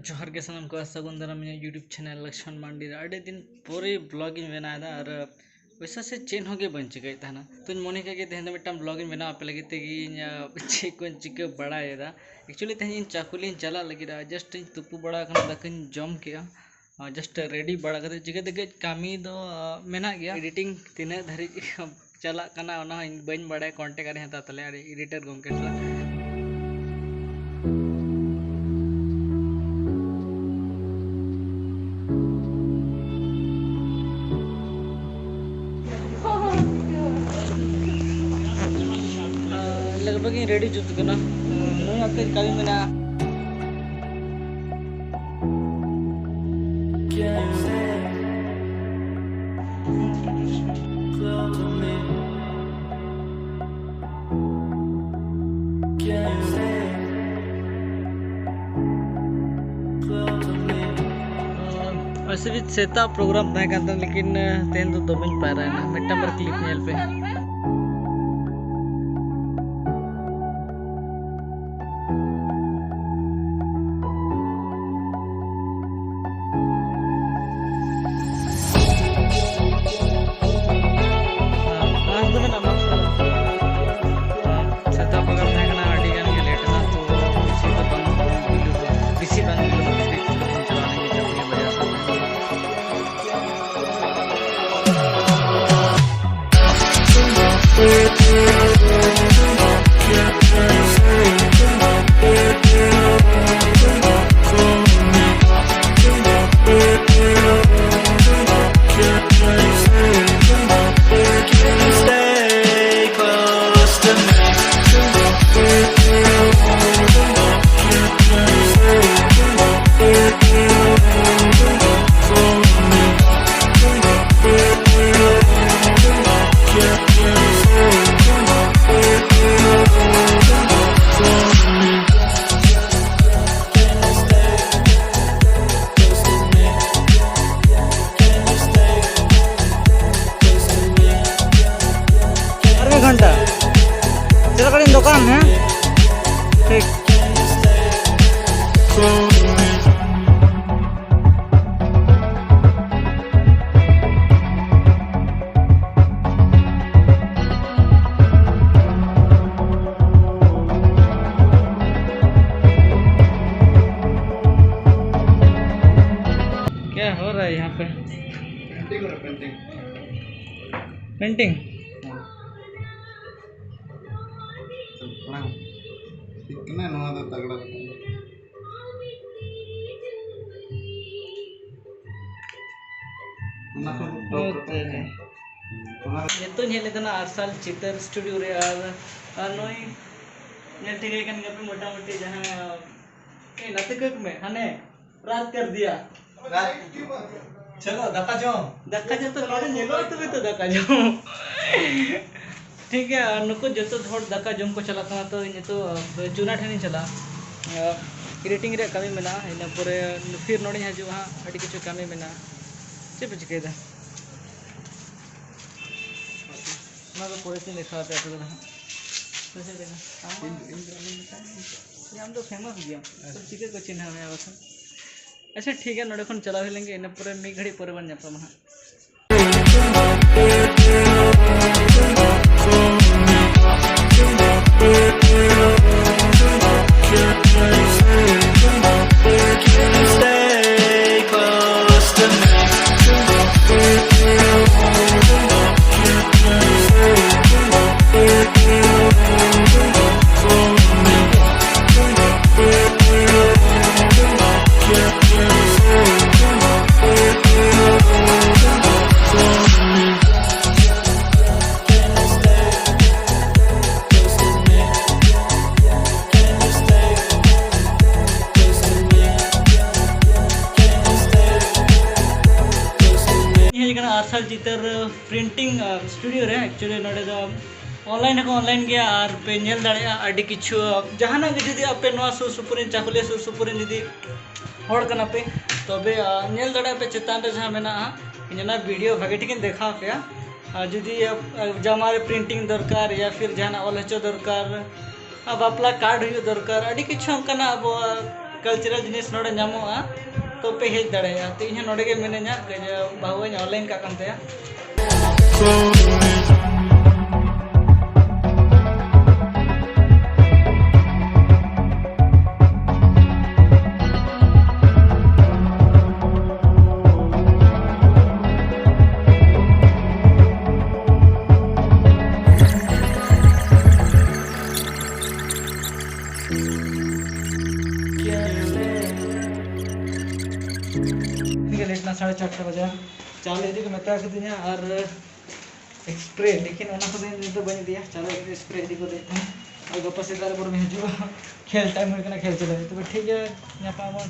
जोहर के सनम को सगुन दाराम यूट्यूब चैनल लक्ष्मणमंडी अड़े दिन पूरे ब्लॉगिंग बनाया और वैसा से चेन हो गए बन चिकाई था ना तो मोने के तेहन मिट्टम ब्लॉगिंग बना पे लगे चे को चिका बड़ा एक्चुअली तेहन चाकुली चला लगे जस्ट तुपु बड़ा दाकन जम के जस्ट रेडी बड़ा चिका दे कामी दो मेना गया एडिटिंग तीन धारी चला बन बड़ा कॉन्टेक्ट हता तले एडिटर गंके लगभग रेडी जुत कना नई आते कभी मेना वैसे भी सेता प्रोग्राम था लेकिन तेन तो दो पाया ना मिट्टा पर क्लिप नेल पे दुकान है ठीक क्या हो रहा है यहाँ पे पेंटिंग कितना नवा दा तगड़ा तो ना आरसाल चितर स्टूडियो रे नई ने ठीक है पे मोटा मोटी जहां ए नतक में हने रात कर दिया चलो दका जो तो नोडे नेलो तो दका जो ठीक है नुको जो थोड़ दाका जम को चला तो इन तो चुना ठेनी चला एडिटिंग रे कमी मेना इन पूरे फिर नोड़ी हजू हाँ अड़ी किछु कमी मेना चे पे चिकेदा ना तो पूरे से लिखा पे तो कैसे देना हम तो फेमस गया तो चिके को चिन्ह में आवसन अच्छा ठीक है नोड़े खन चला लेंगे इन पूरे मी घड़ी पूरे बन जाता महा मार्शल चितर प्रिंटिंग स्टूडियो रे एक्चुअली नोडे दो ऑनलाइन को ऑनलाइन गया और पे नेल दाड़े आडी किछु जहाना के जुदी आपे नवा सुर सुपुरिन चाकुलिया सुर सुपुरिन जुदी हड़ कना पे तबे नेल दाड़े पे चेतान रे जहां मेना इना वीडियो भागे ठीक देखा पे जुदी जमारे प्रिंटिंग दरकार या फिर जहाना ऑल हचो दरकार बापला कार्ड हुई दरकार अड़ी किछु अंकना अब कल्चरल जिनिस नोडे नामोआ तो पे हेज दाड़े तो इन नोडे के मिनेना बाबू ऑनलाइन का कंते लेटना 4:30 बजे चालू इदी को मेता दिया और स्प्रे लेकिन ओना को दिन तो बन दिया चलो स्प्रे इदी को देते हैं और गप्पा से दार पर में जो खेल टाइम होना खेल चले तो ठीक है यहाँ पर